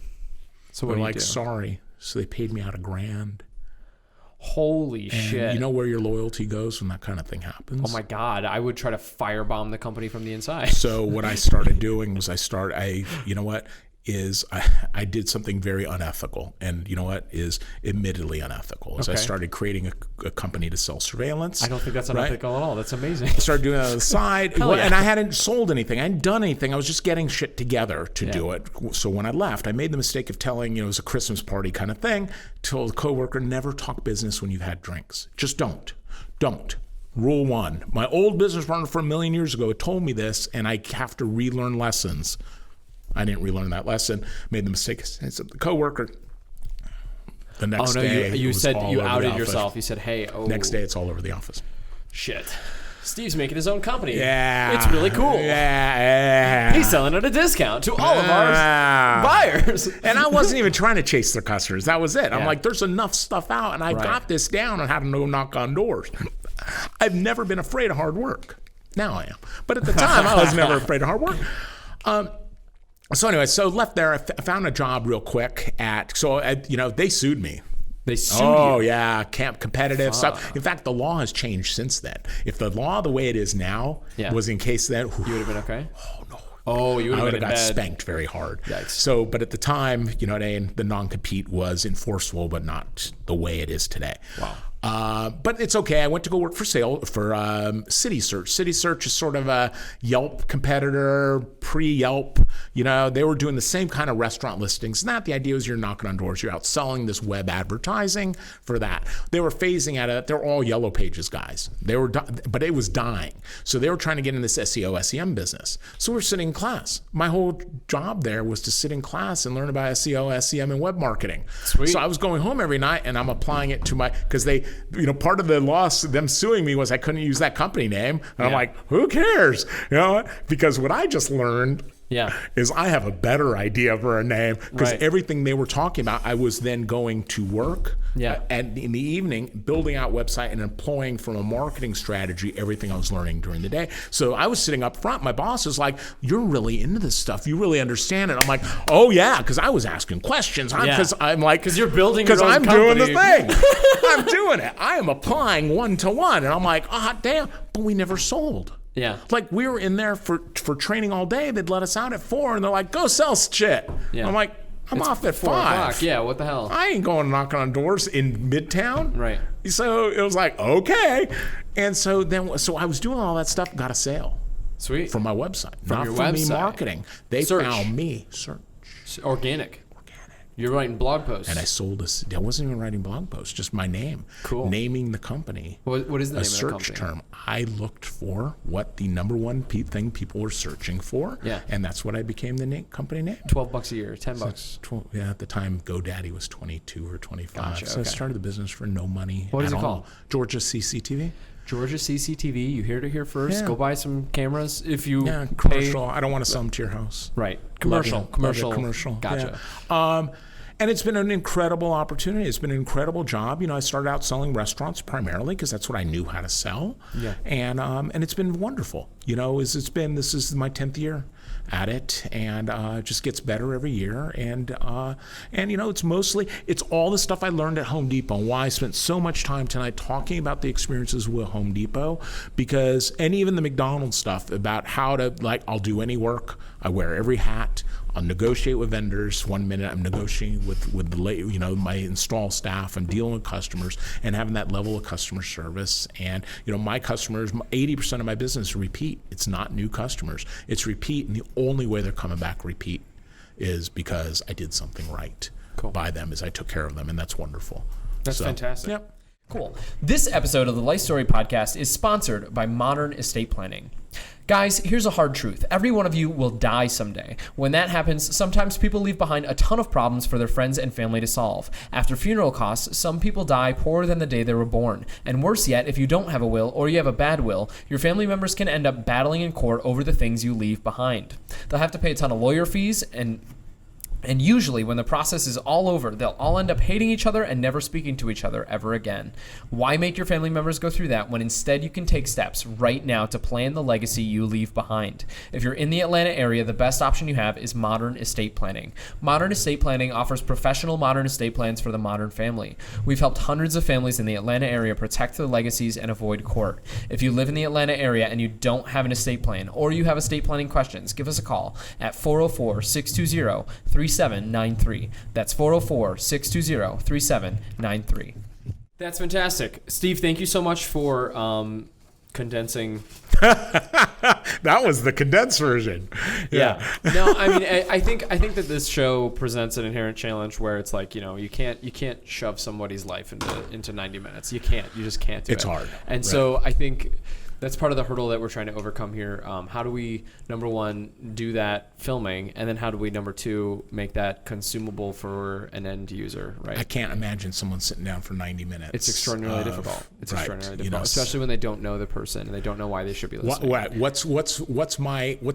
So what They're do you like, do? sorry. So they paid me out $1,000. Holy And shit. you know where your loyalty goes when that kind of thing happens? Oh my God. I would try to firebomb the company from the inside. So what I started doing was I did something very unethical, and you know what is admittedly unethical. Is I Okay. started creating a company to sell surveillance. I don't think that's right? unethical at all. That's amazing. I started doing that on the side, Hell yeah. and I hadn't sold anything. I hadn't done anything. I was just getting shit together to do it. So when I left, I made the mistake of telling, it was a Christmas party kind of thing, told a coworker, never talk business when you've had drinks. Just don't. Don't. Rule 1. My old business partner from 1,000,000 years ago had told me this, and I have to relearn lessons. I didn't relearn that lesson. Made the mistake. I said to the coworker. The next day, you it was said all you over the outed office. yourself. You said, hey, Next day, it's all over the office. shit. Steve's making his own company. Yeah. It's really cool. Yeah. He's selling at a discount to all of our buyers. And I wasn't even trying to chase their customers. That was it. I'm Yeah. like, there's enough stuff out, and I Right. got this down on how to knock on doors. I've never been afraid of hard work. Now I am. But at the time, I was never afraid of hard work. So anyway, so left there. I found a job real quick they sued me. They sued Oh, you. yeah, competitive stuff. In fact, the law has changed since then. If the law, the way it is now, Yeah. was in case then, You would have been okay? oh, no. Oh, you would I have would been have in got bed. spanked very hard. Yikes. So, but at the time, the non-compete was enforceable, but not the way it is today. Wow. But it's okay. I went to go work for City Search. City Search is sort of a Yelp competitor, pre-Yelp. They were doing the same kind of restaurant listings. And the idea was you're knocking on doors. You're out selling this web advertising for that. They were phasing out of it. They're all Yellow Pages guys. But it was dying. So they were trying to get in this SEO, SEM business. So we're sitting in class. My whole job there was to sit in class and learn about SEO, SEM, and web marketing. Sweet. So I was going home every night and I'm applying it to because they, part of the loss, them suing me was I couldn't use that company name. And I'm like, who cares? Because what I just learned is I have a better idea for a name because everything they were talking about, I was then going to work and in the evening, building out website and employing from a marketing strategy, everything I was learning during the day. So I was sitting up front. My boss is like, you're really into this stuff. You really understand it. I'm like, oh yeah, because I was asking questions. Because I'm like, because you're building your own I'm company. doing the thing. I'm doing it. I am applying 1-to-1. And I'm like, damn, but we never sold. Yeah. Like we were in there for training all day. They'd let us out at 4 and they're like, go sell shit. Yeah. I'm like, I'm off at 4 5. o'clock. Yeah, what the hell? I ain't going knocking on doors in Midtown. Right. So it was like, okay. And so I was doing all that stuff, got a sale. Sweet. From my website. From Not your from me website. marketing. They Search. found me. Search. Organic. You're writing blog posts. And I sold I wasn't even writing blog posts, just my name. Cool. Naming the company. What is the name a of the search company? term. I looked for what the number one thing people were searching for. Yeah. And that's what I became the company name. $12 a year, $10. 12, at the time, GoDaddy was 22 or 25. Gotcha, So okay. I started the business for no money. What is at it all. called? Georgia CCTV. Georgia CCTV. You heard it here first. Yeah. Go buy some cameras if you Yeah, pay- commercial. I don't want to sell them to your house. Right. Love Commercial. it. Commercial. Love it. Commercial. Gotcha. Yeah. And it's been an incredible opportunity. It's been an incredible job. I started out selling restaurants primarily because that's what I knew how to sell. Yeah. And it's been wonderful. This is my 10th year at it, and it just gets better every year. And it's all the stuff I learned at Home Depot. And why I spent so much time tonight talking about the experiences with Home Depot, and even the McDonald's stuff about how to I'll do any work. I wear every hat. I'll negotiate with vendors. 1 minute I'm negotiating with my install staff. I'm dealing with customers and having that level of customer service. And my customers, 80% of my business is repeat. It's not new customers. It's repeat, and the only way they're coming back repeat is because I did something right by them, as I took care of them, and that's wonderful. That's fantastic. Yep. Cool. This episode of the LifeStory podcast is sponsored by Modern Estate Planning. Guys, here's a hard truth. Every one of you will die someday. When that happens, sometimes people leave behind a ton of problems for their friends and family to solve. After funeral costs, some people die poorer than the day they were born. And worse yet, if you don't have a will or you have a bad will, your family members can end up battling in court over the things you leave behind. They'll have to pay a ton of lawyer fees, and usually when the process is all over, they'll all end up hating each other and never speaking to each other ever again. Why make your family members go through that when instead you can take steps right now to plan the legacy you leave behind? If you're in the Atlanta area, the best option you have is Modern Estate Planning. Modern Estate Planning offers professional modern estate plans for the modern family. We've helped hundreds of families in the Atlanta area protect their legacies and avoid court. If you live in the Atlanta area and you don't have an estate plan, or you have estate planning questions, give us a call at 404-620-3793. That's 404-620-3793. That's fantastic. Steve, thank you so much for condensing. That was the condensed version. Yeah. No, I mean, I think that this show presents an inherent challenge where it's like, you can't shove somebody's life into 90 minutes. You just can't do it. It's hard. And so I think that's part of the hurdle that we're trying to overcome here. How do we, number one, do that filming, and then how do we, number two, make that consumable for an end user, right? I can't imagine someone sitting down for 90 minutes. It's extraordinarily difficult. It's extraordinarily difficult, especially when they don't know the person and they don't know why they should be listening. What's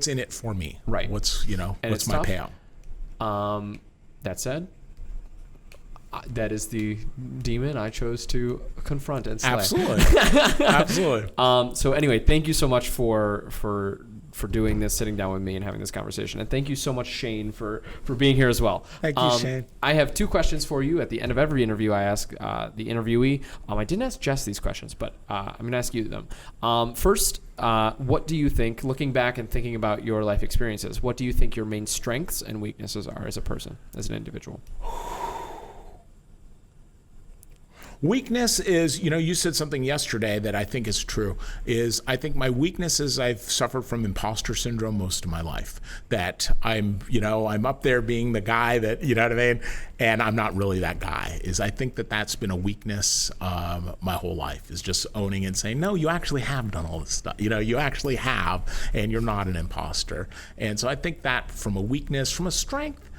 in it for me? Right. What's my payout? That said, that is the demon I chose to confront and slay. Absolutely. So anyway, thank you so much for doing this, sitting down with me and having this conversation. And thank you so much, Shane, for being here as well. Thank you, Shane. I have two questions for you. At the end of every interview, I ask the interviewee. I didn't ask Jess these questions, but I'm going to ask you them. First, what do you think, looking back and thinking about your life experiences, what do you think your main strengths and weaknesses are as a person, as an individual? Weakness is, you said something yesterday that I think is true, is I think my weakness is I've suffered from imposter syndrome most of my life. That I'm up there being the guy that, you know what I mean? And I'm not really that guy. I think that's been a weakness my whole life, is just owning and saying, no, you actually have done all this stuff. You actually have, and you're not an imposter. And so I think that from a weakness, from a strength,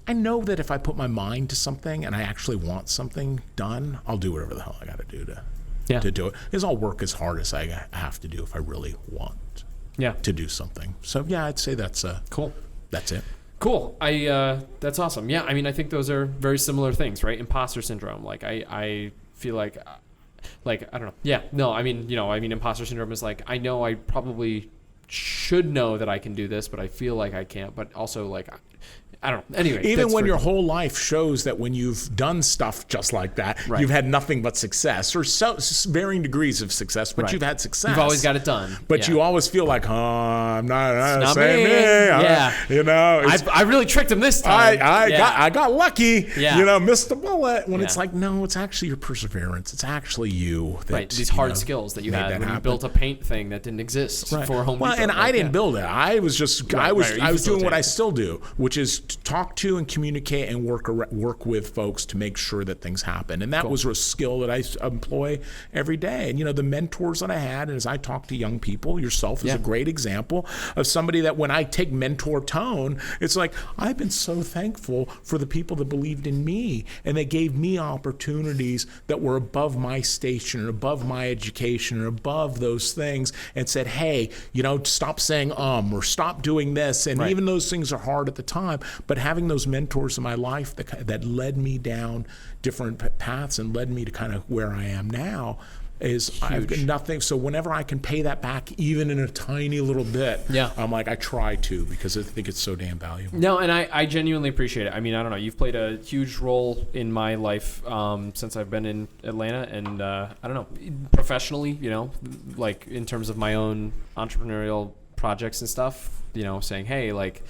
I know that if I put my mind to something and I actually want something done, I'll do whatever the hell I got to do to do it. Because I'll work as hard as I have to do if I really want to do something. So yeah, I'd say that's cool. That's it. Cool. That's awesome. Yeah, I mean, I think those are very similar things, right? Imposter syndrome. Like I feel like I don't know. Yeah. No, I mean, imposter syndrome is like, I know I probably should know that I can do this, but I feel like I can't. But also like, I don't know. Anyway, even when your whole life shows that when you've done stuff just like that, you've had nothing but success, or varying degrees of success, but you've had success. You've always got it done. But you always feel like, I'm not me. I really tricked him this time. I got lucky. Yeah. Missed the bullet. When it's like, no, it's actually your perseverance. It's actually you. These hard skills that you had when you built a paint thing that didn't exist for Home Depot. Well, and I didn't build it. I was just I was doing what I still do, which is talk to and communicate and work with folks to make sure that things happen. And that was a skill that I employ every day. And the mentors that I had, and as I talk to young people, yourself is a great example of somebody that when I take mentor tone, it's like, I've been so thankful for the people that believed in me and they gave me opportunities that were above my station or above my education or above those things, and said, hey, stop saying or stop doing this. And even those things are hard at the time, but having those mentors in my life that led me down different paths and led me to kind of where I am now is huge. I've got nothing. So whenever I can pay that back, even in a tiny little bit, I'm like, I try to, because I think it's so damn valuable. No, and I genuinely appreciate it. I mean, I don't know. You've played a huge role in my life since I've been in Atlanta, and I don't know, professionally, like in terms of my own entrepreneurial projects and stuff, saying, hey, like,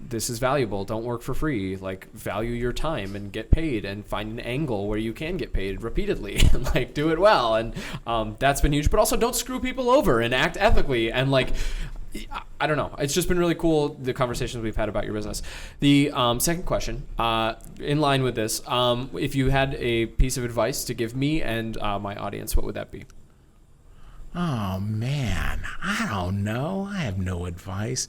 this is valuable. Don't work for free. Like, value your time and get paid, and find an angle where you can get paid repeatedly and like do it well. And that's been huge. But also, don't screw people over and act ethically. And like, I don't know. It's just been really cool, the conversations we've had about your business. The second question, in line with this, if you had a piece of advice to give me and my audience, what would that be? Oh man, I don't know. I have no advice.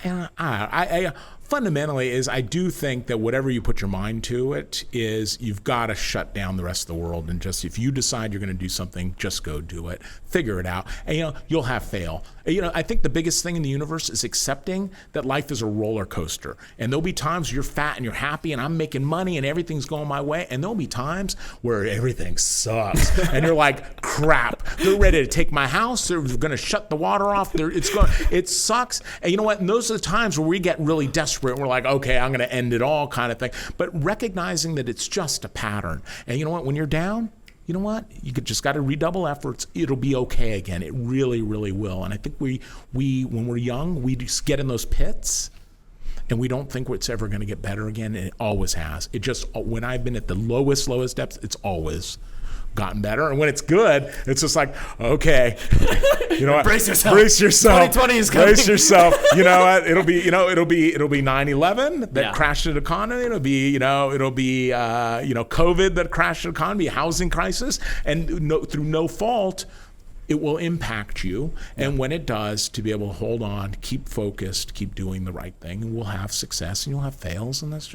I fundamentally is I do think that whatever you put your mind to it is you've got to shut down the rest of the world, and just if you decide you're going to do something, just go do it. Figure it out, and you'll have fail. I think the biggest thing in the universe is accepting that life is a roller coaster, and there'll be times you're fat and you're happy and I'm making money and everything's going my way, and there'll be times where everything sucks and you're like, crap, they're ready to take my house, they're going to shut the water off, it sucks. And you know what? And those are the times where we get really desperate and we're like, okay, I'm going to end it all kind of thing. But recognizing that it's just a pattern, and you know what? When you're down, you know what? You just got to redouble efforts. It'll be okay again. It really, really will. And I think we when we're young, we just get in those pits, and we don't think it's ever going to get better again. And it always has. It just, when I've been at the lowest depths, it's always gotten better. And when it's good, it's just like, okay, you know what? Brace yourself. 2020 is coming. Brace yourself. You know what? It'll be 9/11 that crashed the economy. It'll be COVID that crashed the economy, housing crisis, and through no fault, it will impact you. And when it does, to be able to hold on, keep focused, keep doing the right thing, and we'll have success and you'll have fails, and that's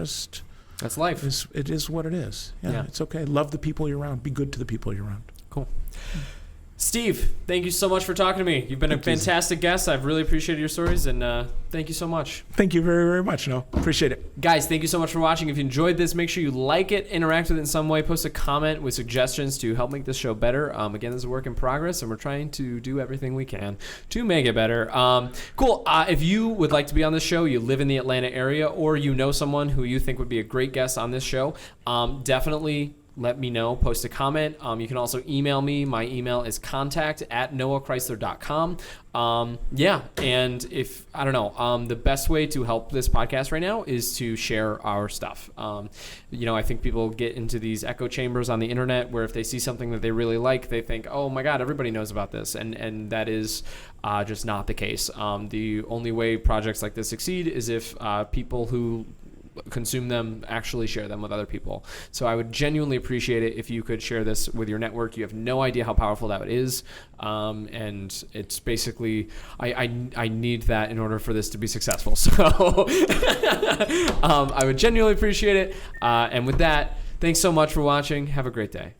life. It is what it is. Yeah, it's okay. Love the people you're around. Be good to the people you're around. Cool. Steve, thank you so much for talking to me. You've been a fantastic guest. I've really appreciated your stories, and thank you so much. Thank you very, very much. No, appreciate it. Guys, thank you so much for watching. If you enjoyed this, make sure you like it, interact with it in some way, post a comment with suggestions to help make this show better. Again, this is a work in progress, and we're trying to do everything we can to make it better. Cool. If you would like to be on this show, you live in the Atlanta area, or you know someone who you think would be a great guest on this show, definitely let me know. Post a comment. You can also email me. My email is contact@noahchrysler.com. And if, I don't know, the best way to help this podcast right now is to share our stuff. I think people get into these echo chambers on the internet where if they see something that they really like, they think, oh my God, everybody knows about this. And that is just not the case. The only way projects like this succeed is if people who consume them actually share them with other people. So I would genuinely appreciate it if you could share this with your network. You have no idea how powerful that is, and it's basically I need that in order for this to be successful. So I would genuinely appreciate it, and with that, thanks so much for watching. Have a great day.